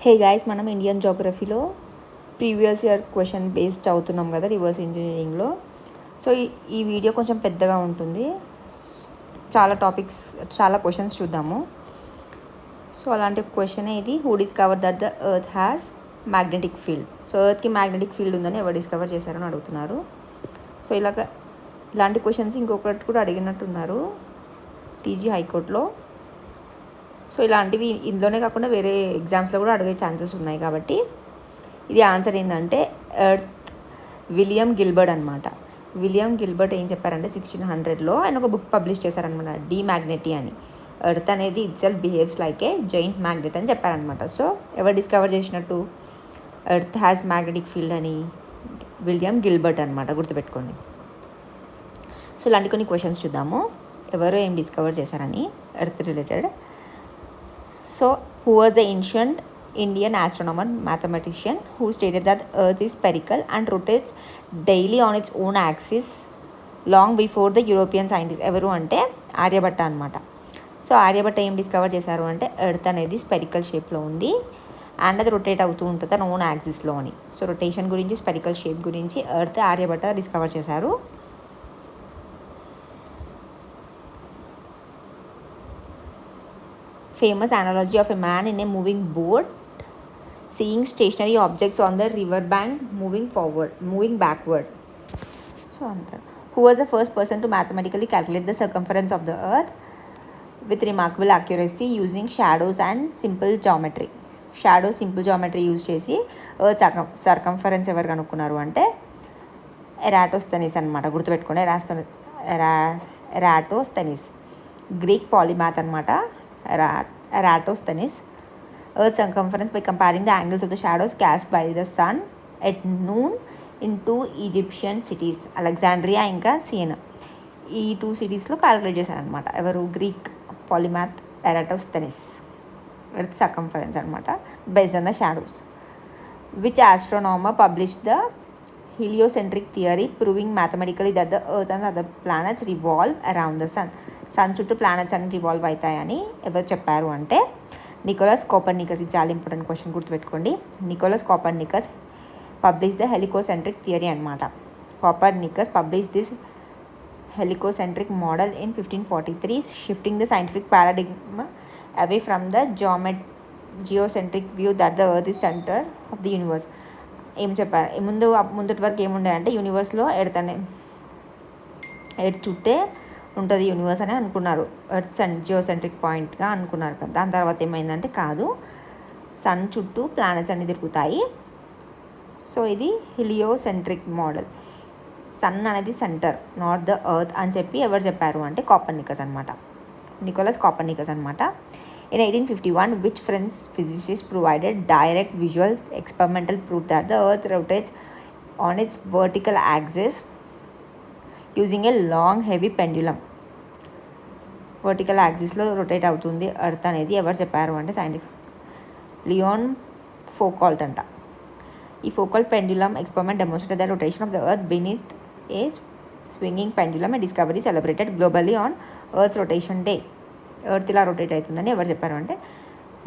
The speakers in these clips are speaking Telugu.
హే గైస్, మనం ఇండియన్ జోగ్రఫీలో ప్రీవియస్ ఇయర్ క్వశ్చన్ బేస్డ్ అవుతున్నాం కదా రివర్స్ ఇంజనీరింగ్లో. సో ఈ వీడియో కొంచెం పెద్దగా ఉంటుంది, చాలా టాపిక్స్, చాలా క్వశ్చన్స్ చూద్దాము. సో అలాంటి క్వశ్చన్ ఇది, who discover that the earth has magnetic field. So ఎర్త్కి మ్యాగ్నెటిక్ ఫీల్డ్ ఉందని ఎవరు డిస్కవర్ చేశారని అడుగుతున్నారు. సో ఇలాంటి క్వశ్చన్స్ ఇంకొకటి కూడా అడిగినట్టున్నారు టీజీ హైకోర్టులో. సో ఇలాంటివి ఇందులోనే కాకుండా వేరే ఎగ్జామ్స్లో కూడా అడిగే ఛాన్సెస్ ఉన్నాయి. కాబట్టి ఇది ఆన్సర్ ఏంటంటే ఎర్త్. విలియం గిల్బర్ట్ అనమాట. విలియం గిల్బర్ట్ ఏం చెప్పారంటే 1600లో ఆయన ఒక బుక్ పబ్లిష్ చేశారనమాట, డీమ్యాగ్నెటీ అని. ఎర్త్ అనేది itself behaves like a giant magnet అని చెప్పారనమాట. సో ఎవరు డిస్కవర్ చేసినట్టు ఎర్త్ హ్యాస్ మ్యాగ్నెటిక్ ఫీల్డ్ అని? విలియం గిల్బర్ట్ అనమాట, గుర్తుపెట్టుకోండి. సో ఇలాంటి కొన్ని క్వశ్చన్స్ చూద్దాము, ఎవరు ఏం డిస్కవర్ చేశారని earth related. So, who was the ancient Indian astronomer, mathematician who stated that Earth is spherical and rotates daily on its own axis long before the European scientists? ఎవరు అంటే ఆర్యభట్ట అనమాట. సో ఆర్యభట్ట ఏం డిస్కవర్ చేశారు అంటే ఎర్త్ అనేది స్పెరికల్ షేప్లో ఉంది అండ్ అది రొటేట్ అవుతూ ఉంటుంది తన ఓన్ యాక్సిస్లో అని. సో రొటేషన్ గురించి, స్పెరికల్ షేప్ గురించి ఎర్త్ ఆర్యభట్ట డిస్కవర్ చేశారు. Famous analogy of a man in a moving boat seeing stationary objects on the river bank moving backward. So who was the first person to mathematically calculate the circumference of the earth with remarkable accuracy using shadows and simple geometry? Simple geometry use చేసి ఎర్త్ సర్కంఫరెన్స్ ఎవరు కనుక్కున్నారు అంటే ఎరాటోస్థెనిస్ అనమాట, గుర్తుపెట్టుకోండి. ఎరాటోస్థెనిస్ గ్రీక్ పాలిమాత్ అనమాట. Eratosthenes. Earth's circumference by comparing the angles of the shadows cast by the sun at noon in two Egyptian cities, Alexandria ఇంకా సియనా. ఈ 2 సిటీస్లో క్యాలిక్యులేట్ చేశారనమాట. ఎవరు? Greek polymath Eratosthenes. Earth circumference అనమాట based on the shadows. Which astronomer publish the heliocentric theory proving mathematically that the earth and other planets revolve around the sun. Sun చుట్టూ ప్లానెట్స్ అన్ని రివాల్వ్ అవుతాయని ఎవరు చెప్పారు అంటే నికోలస్ కోపర్నికస్. ఇది చాలా ఇంపార్టెంట్ క్వశ్చన్, గుర్తుపెట్టుకోండి. Nicolaus Copernicus publish the heliocentric theory అనమాట. Copernicus publish this heliocentric model in 1543, shifting the scientific paradigm away from the geocentric view that the earth is centre of the universe. ఏం చెప్పారు? ముందటి వరకు ఏముండే అంటే యూనివర్స్లో ఎర్త్ చుట్టే ఉంటుంది యూనివర్స్ అని అనుకున్నారు, ఎర్త్ జియోసెంట్రిక్ పాయింట్గా అనుకున్నారు కదా. దాని తర్వాత ఏమైందంటే కాదు, సన్ చుట్టూ ప్లానెట్స్ అన్ని తిరుగుతాయి. సో ఇది హీలియోసెంట్రిక్ మోడల్. సన్ అనేది సెంటర్, నాట్ ద ఎర్త్ అని చెప్పి ఎవరు చెప్పారు అంటే కోపర్నికస్ అనమాట, నికోలస్ కోపర్నికస్ అనమాట. In 1851 which French physicist provided direct visual experimental proof that the earth rotates on its vertical axis using a long heavy pendulum. Vertical యాక్సిస్లో రొటేట్ అవుతుంది ఎర్త్ అనేది ఎవరు చెప్పారు అంటే సైంటిఫిక్ లియోన్ ఫోకాల్ట్ అంట. ఈ Foucault pendulum experiment demonstrated the rotation of the earth beneath A swinging pendulum. A discovery celebrated globally on earth rotation day. Earth ఇలా రొటేట్ అవుతుందని ఎవరు చెప్పారు అంటే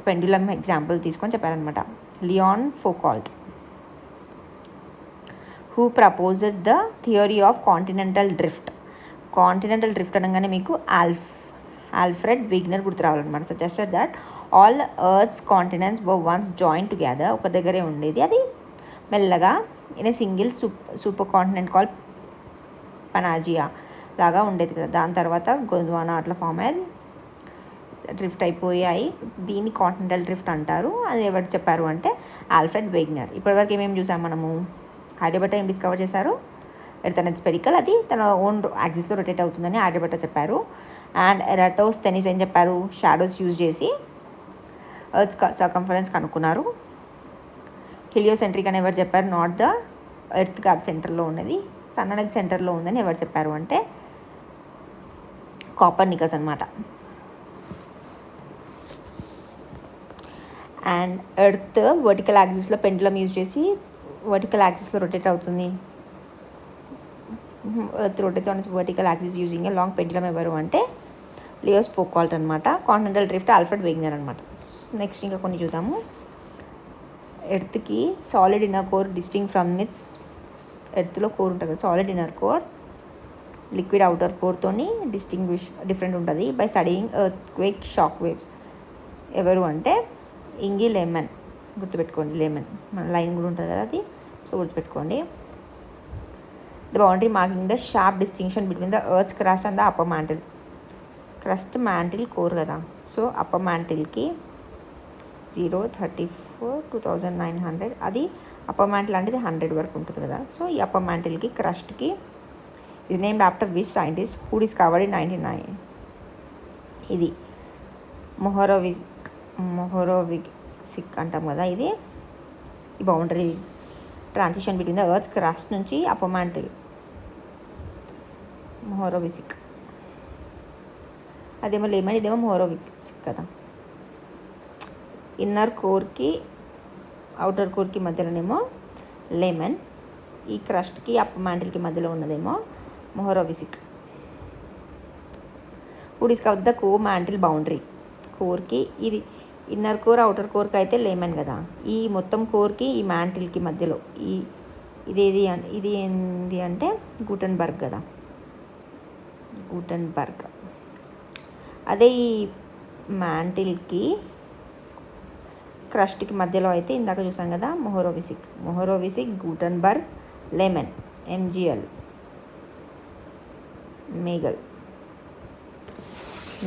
పెండ్యులం ఎగ్జాంపుల్ తీసుకొని చెప్పారనమాట, Leon Foucault. Who proposed the theory of continental drift. Continental drift అనగానే మీకు ఆల్ఫ్రెడ్ వీగ్నర్ గుర్తు రావాలన్నమాట. Suggested that all earth's continents were once join together. ఒక దగ్గరే ఉండేది, అది మెల్లగా in a single super continent call Pangaea లాగా ఉండేది కదా. దాని తర్వాత గోండ్వానా అట్లా ఫామ్ అయ్యి డ్రిఫ్ట్ అయిపోయాయి. దీన్ని కాంటినెంటల్ డ్రిఫ్ట్ అంటారు. అది ఎవరు చెప్పారు అంటే ఆల్ఫ్రెడ్ వీగ్నర్. ఇప్పటివరకు ఏమేమి చూసాం మనము? ఆర్యభట్ట ఏం డిస్కవర్ చేశారు? ఎర్త్ అనేది స్పెరికల్, అది తన ఓన్ యాక్సిస్లో రొటేట్ అవుతుందని ఆర్యభట్ట చెప్పారు. అండ్ ఎరాటోస్థెనిస్ ఏం చెప్పారు? షాడోస్ యూజ్ చేసి ఎర్త్ సర్కంఫరెన్స్ కనుక్కున్నారు. హీలియోసెంట్రిక్ అని ఎవరు చెప్పారు? నాట్ ద ఎర్త్ కాదు సెంటర్లో ఉన్నది, సన్ అనేది సెంటర్లో ఉందని ఎవరు చెప్పారు అంటే కోపర్నికస్ అనమాట. అండ్ ఎర్త్ వర్టికల్ యాక్సిస్లో పెండులం యూజ్ చేసి వర్టికల్ యాక్సిస్లో రొటేట్ అవుతుంది. Earth rotates on its vertical axis using a long pendulum ఎవరు అంటే లియోస్ ఫోకాల్ట్ అనమాట. కాంటినెంటల్ డ్రిఫ్ట్ ఆల్ఫ్రెడ్ వీగ్నర్ అనమాట. నెక్స్ట్ ఇంకా కొన్ని చూద్దాము. ఎర్త్కి solid inner core distinct from its, ఎర్త్లో కోర్ ఉంటుంది కదా, solid inner core liquid outer కోర్తోని డిఫరెంట్ ఉంటుంది by studying earthquake shock waves. ఎవరు అంటే ఇంగి లెమన్, గుర్తుపెట్టుకోండి. లెమన్ మన లైన్ కూడా ఉంటుంది కదా అది, సో గుర్తుపెట్టుకోండి. The boundary marking the sharp distinction between the earth's crust and the upper mantle. Crust mantle core కదా, సో అప్పర్ మ్యాంటిల్కి 034 2900, అది అప్పర్ మ్యాంటిల్ అంటే 100 వరకు ఉంటుంది కదా. సో ఈ అప్పర్ మ్యాంటిల్కి క్రస్ట్కి is named after which scientist who discovered in 1999. ఇది మొహరోవిసిక్ అంటాం కదా. ఇది ఈ boundary transition between the earth's crust నుంచి అప్పర్ మ్యాంటిల్, మొహరోవిసిక్. అదేమో లెమన్, ఇదేమో మొహరోవిసిక్ కదా. ఇన్నర్ కోర్కి అవుటర్ కోర్కి మధ్యలోనేమో లెమన్, ఈ క్రస్ట్కి అప్పర్ మ్యాంటిల్కి మధ్యలో ఉన్నదేమో Mohorovicic. Who discover the core mantle boundary. కోర్కి ఇది ఇన్నర్ కోర్, అవుటర్ కోర్కి అయితే లెమన్ కదా, ఈ మొత్తం కోర్కి ఈ మ్యాంటిల్కి మధ్యలో ఇది ఏంది అంటే గుటెన్బర్గ్ కదా, గుటెన్బర్గ్. అదే ఈ మ్యాంటిల్కి క్రస్ట్కి మధ్యలో అయితే ఇందాక చూసాం కదా మొహరోవిసిక్, గుటెన్బర్గ్, లెమన్, ఎంజిఎల్,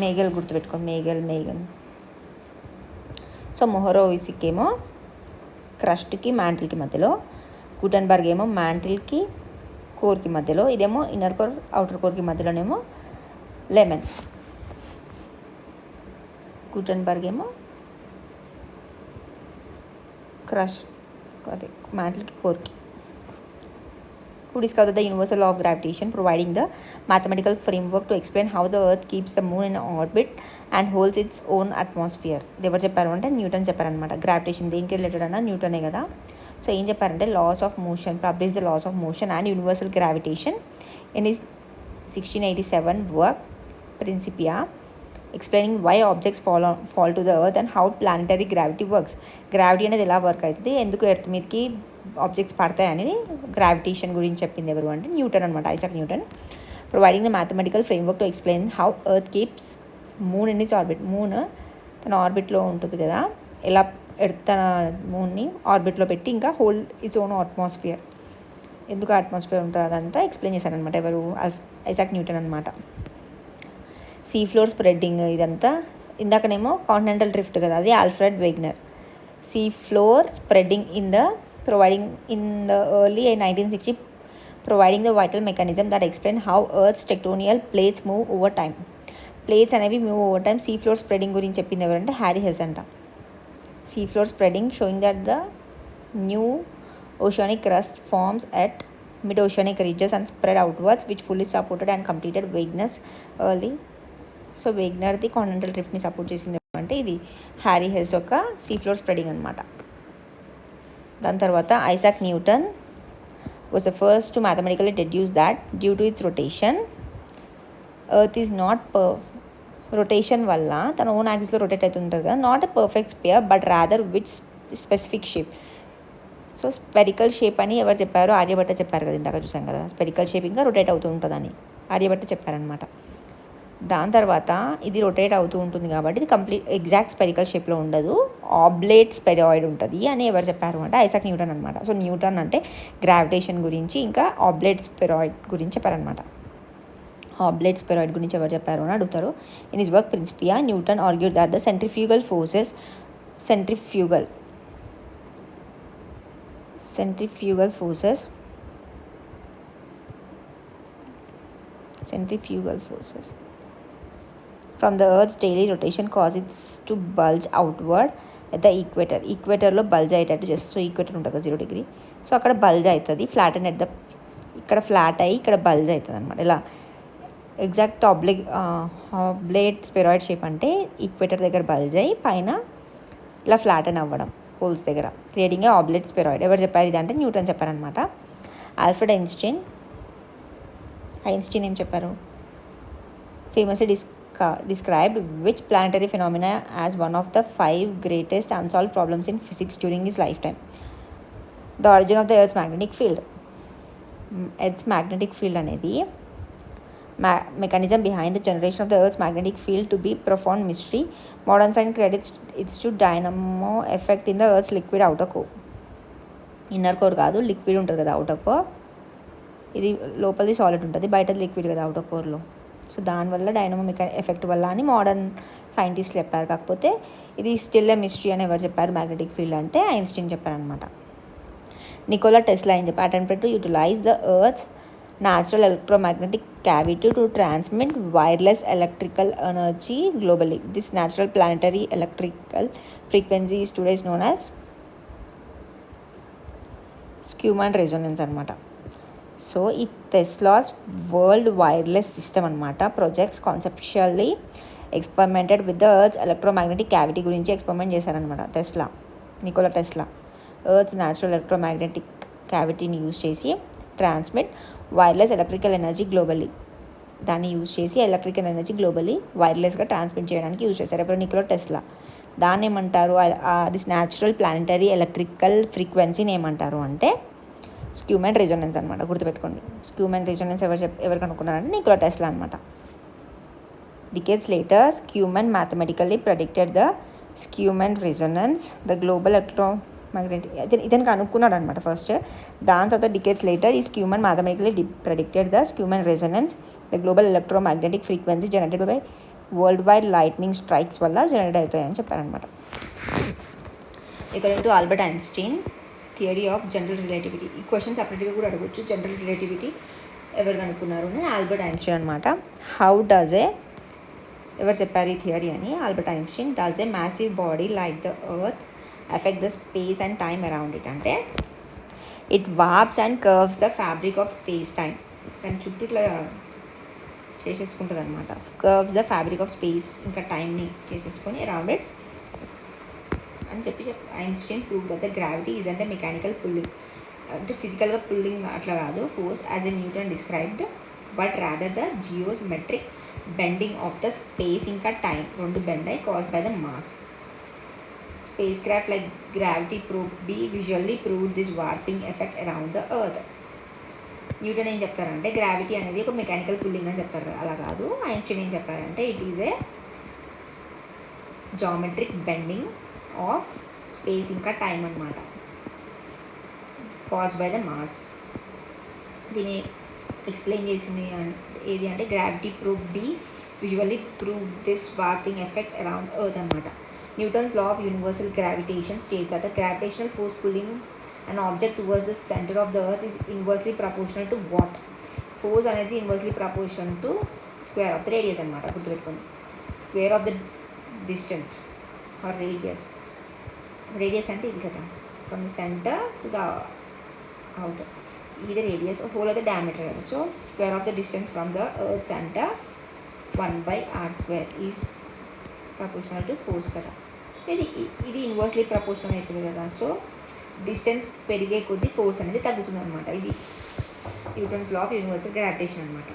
మేగల్ గుర్తుపెట్టుకో, మేగల్. సో మొహరోవిసిక్ ఏమో క్రస్ట్కి మ్యాంటిల్కి మధ్యలో, గుటెన్బర్గ్ ఏమో మ్యాంటిల్కి కోర్కి మధ్యలో, ఇదేమో ఇన్నర్ కోర్ అవుటర్ కోర్కి మధ్యలోనేమో లెమన్. గుటెన్బర్గ్ ఏమో అదే మ్యాంటిల్కి కోర్కి. Who discovered the universal law of gravitation, providing the mathematical framework to explain how the earth keeps the moon in orbit and holds its own atmosphere. ఎవరు చెప్పారు అంటే న్యూటన్ చెప్పారనమాట. గ్రావిటేషన్ దేనికి రిలేటెడ్ అన్న న్యూటనే కదా. సో ఏం చెప్పారంటే laws of motion, publish the laws of motion and universal gravitation in his 1687 work Principia, explaining why objects fall to the earth and how planetary gravity works. Gravity అనేది ఎలా వర్క్ అవుతుంది, ఎందుకు ఎర్త్ మీదకి ఆబ్జెక్ట్స్ పడతాయని గ్రావిటేషన్ గురించి చెప్పింది ఎవరు అంటే న్యూటన్ అనమాట, Isaac Newton. Providing the mathematical framework to explain how earth keeps moon in it's orbit. Moon తన ఆర్బిట్లో ఉంటుంది కదా, ఎలా ఎర్త్ తన మూన్ని ఆర్బిట్లో పెట్టి ఇంకా హోల్డ్ ఇట్స్ ఓన్ అట్మాస్ఫియర్, ఎందుకు అట్మాస్ఫియర్ ఉంటుంది అదంతా ఎక్స్ప్లెయిన్ చేశారనమాట. ఎవరు? ఐసాక్ న్యూటన్ అనమాట. సీ ఫ్లోర్ స్ప్రెడ్డింగ్ ఇదంతా, ఇందాకనేమో కాంటినెంటల్ డ్రిఫ్ట్ కదా, అది Alfred Wegener. Sea floor spreading providing in the early 1960, providing the vital mechanism that explain how earth's tectonic plates move over time. Plates అనేవి move over time. Sea floor spreading గురించి చెప్పింది ఎవరంటే హ్యారీ హెస్ అంట. Sea floor spreading showing that the new oceanic crust forms at mid-oceanic ridges and spread outwards, which fully supported and completed Wegener's early. So వెగ్నర్ది కాంటినెంటల్ డ్రిఫ్ట్ని సపోర్ట్ చేసింది అంటే ఇది హ్యారీ హెస్ యొక్క సీ ఫ్లోర్ స్ప్రెడింగ్ అనమాట. దాని తర్వాత Isaac Newton was the first to mathematically deduce that due to its rotation earth is not rotation వల్ల తన ఓన్ యాక్సిస్లో రొటేట్ అవుతుంటుంది కదా, not a perfect sphere but rather which specific shape. So spherical shape అని ఎవరు చెప్పారు? ఆర్యభట్ట చెప్పారు కదా, ఇందాక చూసాం కదా, స్పెరికల్ షేప్ ఇంకా రొటేట్ అవుతూ ఉంటుందని ఆర్యభట్ట చెప్పారనమాట. దాని తర్వాత ఇది రొటేట్ అవుతూ ఉంటుంది కాబట్టి ఇది కంప్లీట్ ఎగ్జాక్ట్ స్పెరికల్ షేప్లో ఉండదు, ఆబ్లేట్ స్పెరాయిడ్ ఉంటుంది అని ఎవరు చెప్పారు అంటే ఐసాక్ న్యూటన్ అనమాట. సో న్యూటన్ అంటే గ్రావిటేషన్ గురించి ఇంకా ఆబ్లేట్ స్పెరాయిడ్ గురించి చెప్పారనమాట. ఆబ్లేట్ స్పెరాయిడ్ గురించి ఎవరు చెప్పారు అని అడుగుతారు. In his work Principia Newton argued that the centrifugal forces from the earth's daily rotation cause it to bulge outward at the equator. ఈక్వేటర్లో బల్జ్ అయ్యేటట్టు చేస్తుంది. సో ఈక్వేటర్ ఉంటుంది కదా 0 డిగ్రీ, సో అక్కడ బల్జ్ అవుతుంది. ఫ్లాట్ అండ్ ఎట్ ద ఇక్కడ ఫ్లాట్ అయ్యి ఇక్కడ బల్జ్ అవుతుంది అనమాట. ఇలా ఎగ్జాక్ట్ ఆబ్లేట్ స్పెరాయిడ్ షేప్ అంటే ఈక్వేటర్ దగ్గర బల్జ్ అయ్యి పైన ఇలా ఫ్లాట్ అని అవ్వడం పోల్స్ దగ్గర, క్రియేటింగ్ ఏ ఆబ్లేట్ స్పెరాయిడ్. ఎవరు చెప్పారు ఇది అంటే న్యూటన్ చెప్పారనమాట. ఆల్ఫ్రెడ్ ఐన్స్టీన్ ఏం చెప్పారు? Famously described which planetary phenomena as one of the 5 greatest unsolved problems in physics during his lifetime. The origin of the Earth's magnetic field. Earth's magnetic field అనేది mechanism behind the generation of the Earth's magnetic field to be profound mystery. Modern science credits it to dynamo effect in the Earth's liquid outer core. Inner core కాదు, లిక్విడ్ ఉంటుంది కదా అవుటర్ కోర్, ఇది లోపలిది సాలిడ్ ఉంటుంది, బయటది లిక్విడ్ కదా అవుటర్ కోర్లో. సో దానివల్ల డైనమో ఎఫెక్ట్ వల్ల అని మోడర్న్ సైంటిస్ట్లు చెప్పారు. కాకపోతే ఇది స్టిల్ ఎ మిస్టరీ అని ఎవరు చెప్పారు మ్యాగ్నెటిక్ ఫీల్డ్ అంటే ఐన్స్టీన్ చెప్పారనమాట. నికోలా టెస్లా ఏం చెప్పారు? Attempted to utilize the earth natural electromagnetic cavity to transmit wireless electrical energy globally. This natural planetary electrical frequency is today known as Schumann resonance అనమాట. సో ఈ టెస్లాస్ వరల్డ్ వైర్లెస్ సిస్టమ్ అనమాట projects conceptually experimented with the earth electromagnetic cavity గురించి ఎక్స్పెరిమెంట్ చేశారనమాట Nikola Tesla. Earth natural electromagnetic క్యావిటీని యూజ్ చేసి transmit wireless electrical energy globally, దాన్ని యూజ్ చేసి ఎలక్ట్రికల్ ఎనర్జీ గ్లోబల్లీ వైర్లెస్గా ట్రాన్స్మిట్ చేయడానికి యూజ్ చేశారు ఎవరు? Nikola Tesla. దాన్ని ఏమంటారు? దిస్ న్యాచురల్ ప్లానెటరీ ఎలక్ట్రికల్ ఫ్రీక్వెన్సీని ఏమంటారు అంటే స్క్యూమెన్ రెజొనెన్స్ అనమాట. గుర్తుపెట్టుకోండి, స్క్యూమెన్ రెజొనెన్స్ ఎవరు కనుక్కున్నారంటే నికోలా టెస్లా అనమాట. Decades later Schumann mathematically predicted the Schumann resonance the global electromagnetic, ఇతను కనుక్కున్నాడు అనమాట ఫస్ట్. దాని తర్వాత డికేడ్స్ లేటర్ ఈ Schumann mathematically predicted the Schumann resonance the global electromagnetic frequency generated by world wide lightning strikes వల్ల జనరేట్ అవుతాయని చెప్పారనమాట. According to Albert Einstein theory of general relativity. ఈ క్వశ్చన్ సపరేట్గా కూడా అడగచ్చు. జనరల్ రిలేటివిటీ ఎవరు కనుక్కున్నారు అని ఆల్బర్ట్ ఐన్స్టీన్ అనమాట. ఎవరు చెప్పారు ఈ థియరీ అని? Albert Einstein. Does a massive body like the earth effect the space and time around it అంటే it warps and curves the fabric of space time. దాని చుట్టూ ఇట్లా చేసేసుకుంటుంది అనమాట. Curves the fabric of space ఇంకా టైమ్ని చేసేసుకొని అరౌండ్ ఇట్ అని చెప్పి Einstein prove that the gravity is అంటే మెకానికల్ పుల్లింగ్, అంటే ఫిజికల్గా పుల్లింగ్ అట్లా కాదు force as a Newton described, but rather the geometric bending of the space ఇంకా టైం రెండు బెండ్ అయి caused by the mass. Spacecraft like gravity prove be visually prove this warping effect around the earth. Newton ఏం చెప్తారంటే గ్రావిటీ అనేది ఒక మెకానికల్ పుల్లింగ్ అని చెప్తారు, అలా కాదు. ఐన్స్టీన్ ఏం చెప్పారంటే it is a geometric bending of space ఇంకా టైం అనమాట, కాస్డ్ బై ద మాస్. దీన్ని ఎక్స్ప్లెయిన్ చేసింది ఏది అంటే gravity prove be visually prove this warping effect around earth అనమాట. Newton's law of universal gravitation states that the gravitational force pulling an object towards the center of the earth is inversely proportional to what? Force అనేది inversely proportional to square of the radius అనమాట. గుర్తుపెట్టుకోండి, square of the distance or radius. Radius అంటే ఇది కదా, from the centre to the outer, ఇది radius, whole of the diameter కదా. So square of the distance from the earth centre 1/r² is proportional to force కదా. ఇది ఇన్వర్స్లీ ప్రపోర్షనల్ అవుతుంది కదా. సో డిస్టెన్స్ పెరిగే కొద్దీ ఫోర్స్ అనేది తగ్గుతుంది అనమాట. ఇది Newton's law of universal gravitation అనమాట.